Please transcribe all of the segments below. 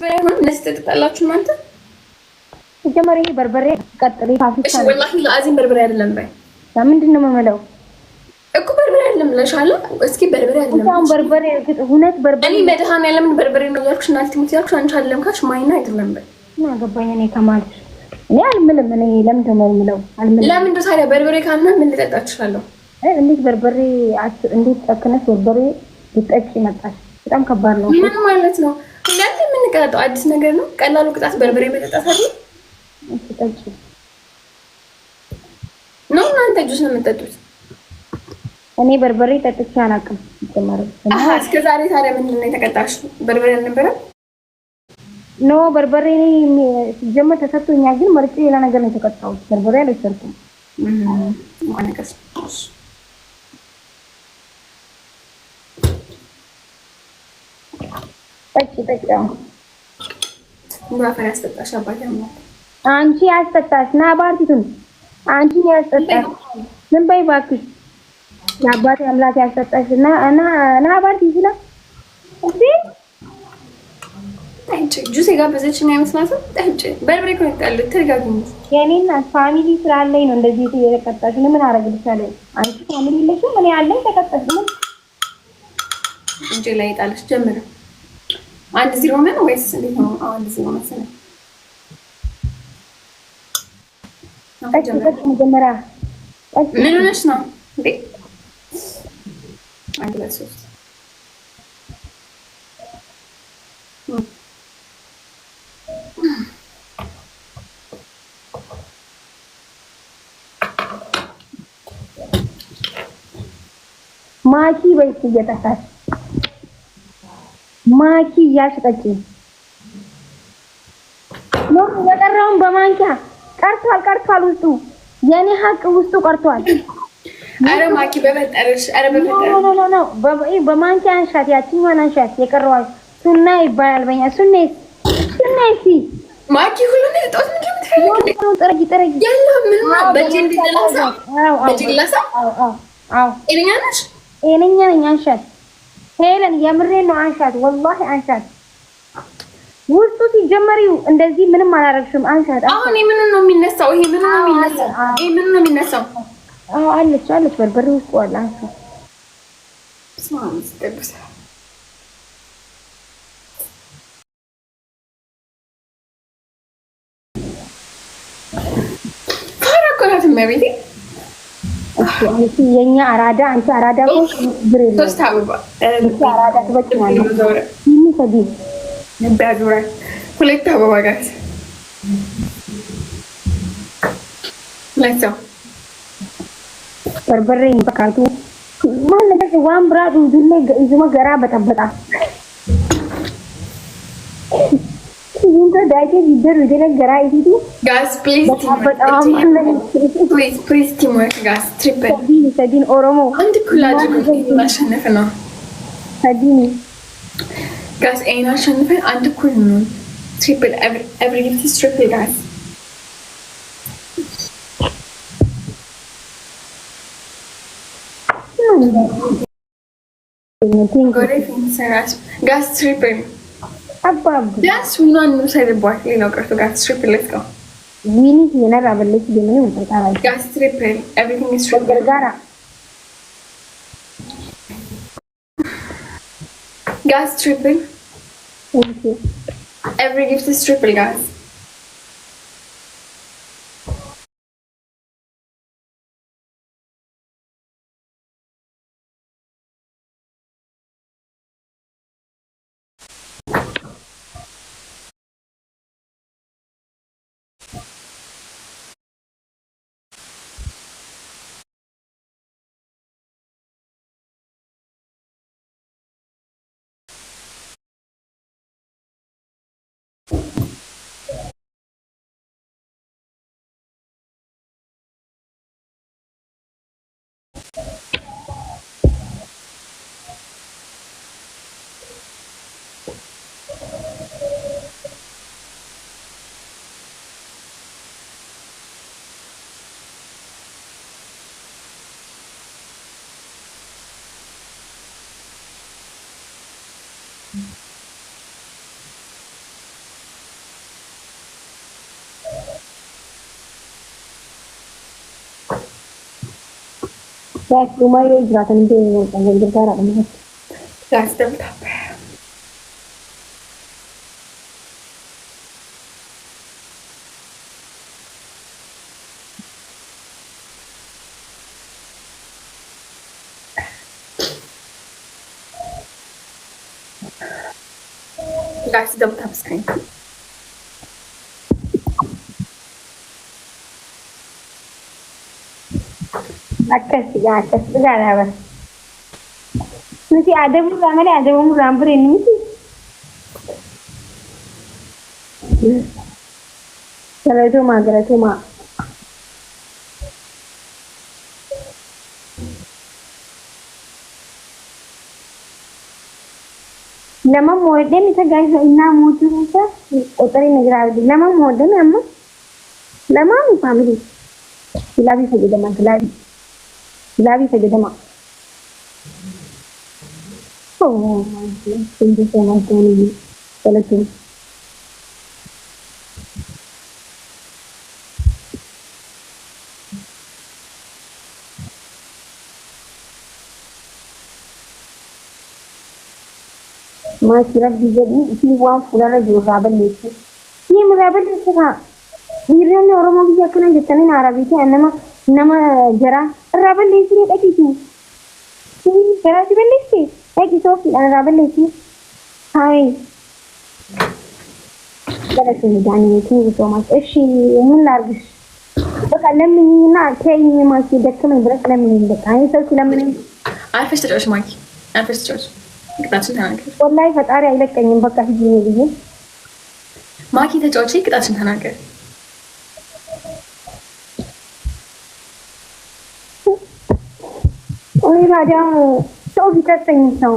በርበሬ ነስተጣላችሁ እናንተ ጀመረ በርበሬ ቀጥሪ ፋሲካ እሺ ወላሂ ለአዚም በርበሬ አይደለም ባይ ለምንድን ነው የምመለው እኮ በርበሬ አይደለም ለሻላ እስኪ በርበሬ አይደለም እንኳን በርበሬ ሁነት በርበሬ እኔ መድኃኒዓለም በርበሬ ነው ያልኩሽ እናንተ ትምትያልኩሽ አንቺ አይደለም ካሽ ማይና አይደለም ባይ እና ገባኝ እኔ ከማል እኔ አልምልም እኔ ለምንድን ነው የምለው አልምልም ለምን ነው ታዲያ በርበሬ ካልና ምን ልጠጣ እችላለሁ እንዴት በርበሬ እንዴት ጠክነሽ በርበሬ ልጠጪ መጣሽ በጣም ከባድ ነው ምን ማለት ነው ሁሌም የምንቀጣው አዲስ ነገር ነው ቀላሉ ቅጣት በርበሬ መጠጣት አይደል ጠጪ ነው እናንተ ጁስ ነው የምትጠጡት እኔ በርበሬ ጠጥቼ አላውቅም ጀመረ እስከ ዛሬ ታዲያ ምንድን ነው የተቀጣሽ በርበሬ አልነበረም ኖ በርበሬ ጀመረ ተሰጥቶኛ ግን መርጬ ሌላ ነገር ነው የተቀጣው በርበሬ አልሰርኩም ማነከስ ጠጪው ሙራፈር ያስጠጣሽ አባቴ ነው አንቺ ያስጠጣሽ ና ባርቲቱን አንቺ ያስጠጣሽ ምን በይ እባክሽ አባቴ አምላክ ያስጠጣሽ ና ባርቲ ይላ እንዴ ጠጪ ጁስ የጋበዘችኝ አይመስላትም ጠጪ በርበሬ እኮ ይጣል ተረጋግኝ የኔና ፋሚሊ ስላለኝ ነው እንደዚህ የተቀጣሽ ምን አረግልሻለሁ አንቺ ፋሚሊ ለሽም ምን ያለኝ ተቀጣሽ ምን እንጂ ላይ ጣልሽ ጀምረ አንድ ዜሮ ምን ወይስ እንዴት ነው አንድ ዜሮ መሰለኝ መጀመሪያ ምን ሆነሽ ነው እንዴ አንድ ለሶስት ማኪ በይስ እየጠጣሽ ማኪ ያሽጠጪ ነው የቀረውን በማንኪያ ቀርቷል ውስጡ የኔ ሀቅ ውስጡ ቀርቷል አረ ማኪ በመጠረሽ አረ በመጠረሽ ኖ በማንኪያ አንሻት ያቺኛዋን አንሻት የቀረዋል ሱና ይባላል በእኛ ሱናይሲ ማኪ ሁሉን ጦት ምንድን ነው ጥረጊ ያለ ምን በእጄ እንድላሳ በእጄ እንድላሳ አዎ እኔኛ ነኝ አንሻት ሄለን የምሬን ነው አንሻት ወላሂ አንሻት ውስጡ ሲጀመሪው እንደዚህ ምንም አላረግሽም አንሻት አሁን ምን ነው የሚነሳው ይሄ ምን ነው የሚነሳው አለች በርበሬ ውስጥ አለ አንሻት ስማምስ ደብስ ካራኮራት መቤቴ የኛ አራዳ አንቺ አራዳ ነው ብሬ ሶስት አበባ አራዳ ትበጭናለሽ ምን ሰዲ ነባዱራ ሁለት አበባ ጋር ለሰው በርበሬ በካቱ ማለት ዋን ብራዱ ዱለ ይዘማ ገራ በጠበጣ ይንተ ዳይቴ ቢደር ይደለ ገራ ይዲዱ ጋስ ፕሊዝ ቲምወርክ ጋስ ትሪፕል ሰዲን ኦሮሞ አንድ ኩል አድርጎ ማሸነፍ ነው ሰዲን ጋስ አይና አሸንፈን አንድ ኩል ነው ትሪፕል ኤቭሪ ጊፍት ኢዝ ትሪፕል ጋስ ጋስ ትሪፕል አባብ ዳንስ ዊናን ነው ሳይደባል ሌላው ቀርቶ ጋስ ትሪፕል ሌትስ ጎ ዊኒ የነራ በለች ደምን ወጣራ ጋስ ትሪፕል ኤቭሪቲንግ ኢዝ ትሪፕል ጋራ ጋስ ትሪፕል every gift is triple guys Guys, lumayo jiraatan illee kan gargaaraadha. Guys, double tap. Guys, double tap screen. Akkas gaariidha. Nuti adabuurraa malee adabamuurraan bireen miti. Galatoomaa. Lama moodeen isa gaisa innaa mootuu isa qoxarii nagiraawdi. Lama moodeen amma lamaan faamilii. Kilaabii fayyadaman kilaabii fayyadamaa. Oh, thank you so much, Tony. Galatoomaa. Masih Rabbi jadi isi uang fulara juga rabal lesi. Ini merabal lesi kah? Dirinya ni orang mau bisa kena jatuhin Arabi tu, nama jara rabal lesi ni tak kisu. Ini jara rabal lesi, kisu rabal lesi. Hai. Dah sini jani itu so mas. Mun largis. Bakalan ni nak kayak ini masih dekat ni beras lemini dekat. Ini so silam ni. Arif terus Mike. Arif terus. ቅጣችን ተናገር። ወላሂ ፈጣሪ አይለቀኝም። በቃ ሂጂ ነው ልጅ ማኪ ተጫውቼ ቅጣችን ተናገር። ወይ ታዲያ ሰው ቢከሰኝ ሰው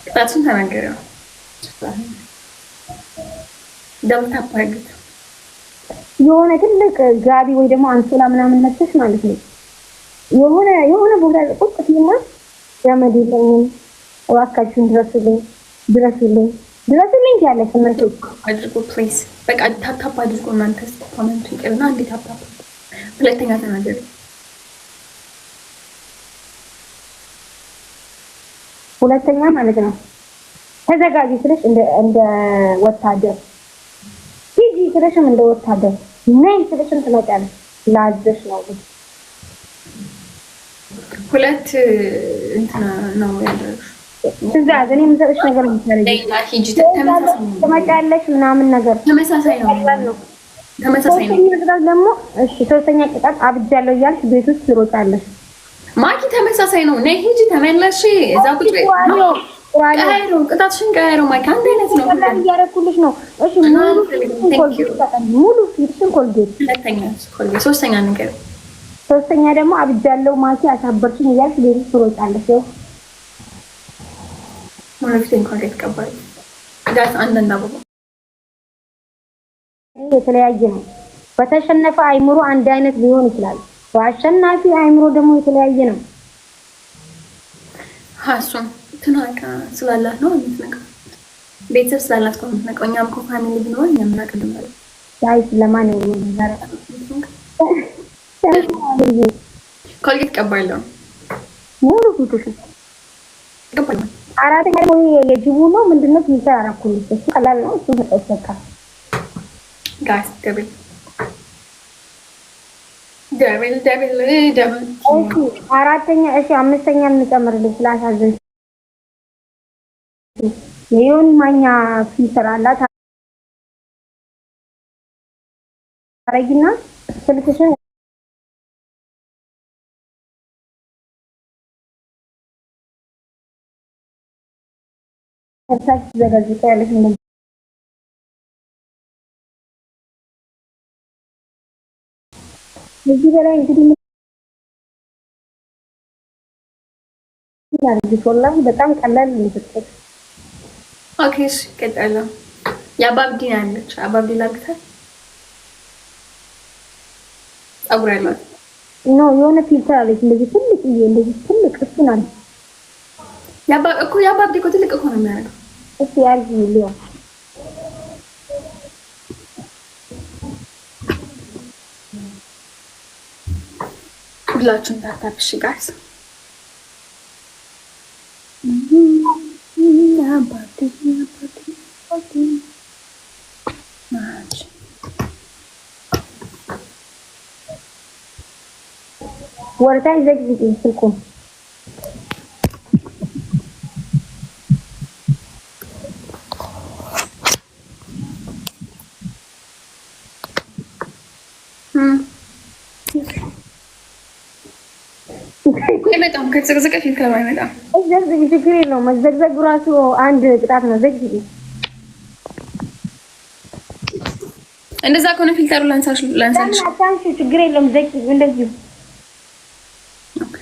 ቅጣችን ተናገር። ደም ታባግት የሆነ ትልቅ ጋቢ ወይ ደግሞ አንሶላ ምናምን ለብሰሽ ማለት ነው የሆነ ቦታ ቁጭ ሲልና ዘመድ የለኝም እባካችሁን ድረሱልኝ ያለሽ ምን አድርጎ ፕሊዝ በቃ ታፕ አድርጎ እናንተስ ኮሜንት ይቀርና እንዴት ታፕ ሁለተኛ ተናገር። ሁለተኛ ማለት ነው ተዘጋጂ ስለሽ እንደ ወታደር ሂጂ ስለሽም እንደ ወታደር ነይ ስለሽም ትመጣለሽ ላዘሽ ነው ሁለት እንትና ነው ያደረግሽ ትእዛዝ እኔ የምሰጥሽ ነገር ትመጫለሽ ምናምን ነገር ተመሳሳይ ነው። ደግሞ እሺ ሶስተኛ ቅጣት አብጃለሁ እያልሽ ቤት ውስጥ ትሮጫለሽ። ማኪ ተመሳሳይ ነው። ነይ ሂጂ ተመለሽ እዛ ቁጭ በይ። ቅጣትሽን ቀይሮ ማኪ አንድ አይነት ነው። ቀላል እያደረኩልሽ ነው። እሺ ሙሉ ፊትሽን ኮልጌት ሶስተኛ ነገር ሶስተኛ ደግሞ አብጃለሁ ማኪ አሳበርሽኝ እያልሽ ቤት ውስጥ ትሮጫለሽ። ሞኖፊቴን ኮልጌት ቀባይ ጋት አንድ እንዳበባ የተለያየ ነው። በተሸነፈ አይምሮ አንድ አይነት ሊሆን ይችላል። በአሸናፊ አይምሮ ደግሞ የተለያየ ነው። ሀሱን ትናካ ስላላት ነው የምትነቀው። ቤተሰብ ስላላት ነው የምትነቀው። እኛም እኮ ፋሚሊ ቢኖር እኛም እናቀድማለን። ጋይስ ለማን ነው ዛሬ ኮልጌት ቀባለሁ ሙሉ ፊትሽ ቀባለሁ። አራተኛ ደግሞ የጅቡ ነው ምንድነው ፊልተር አራኩልሽ። እሱ ቀላል ነው። እሱ ተጠቀቀ ጋይስ ደብል አራተኛ እሺ አምስተኛ እንጨምርልኝ ስላሳዘንሽ የዮኒ ማኛ ፊልተር አላት አረጊና ስልክሽን ታች ዘጋጅታለሽ ነው እዚህ በላይ እንግዲህ ወላሂ በጣም ቀላል ነው። ኦኬ እሺ ቀጥላ ያባብዲ አለች። አባብዲ ላግታት ጸጉር ያላት ነው የሆነ ፊልተር አለች እንደዚህ ትልቅ እሱ ነው ያባብዲ እኮ ትልቅ እኮ ነው የሚያደርገው። እሺ ያርጊ ሊዮ ሁላችሁም ታታብሽ ጋይስ ወርታይ ዘግዝቂ ስልኩን በጣም ከተዘቀዘቀ ፊት ከማይመጣ ዘግዝቂ፣ ችግር የለውም። መዘግዘግ ራሱ አንድ ቅጣት ነው። ዘግዝቂ። እንደዛ ከሆነ ፊልተሩ ላንሳልሽ። አታንሺ፣ ችግር የለውም። ዘግዝቂ እንደዚሁ። ኦኬ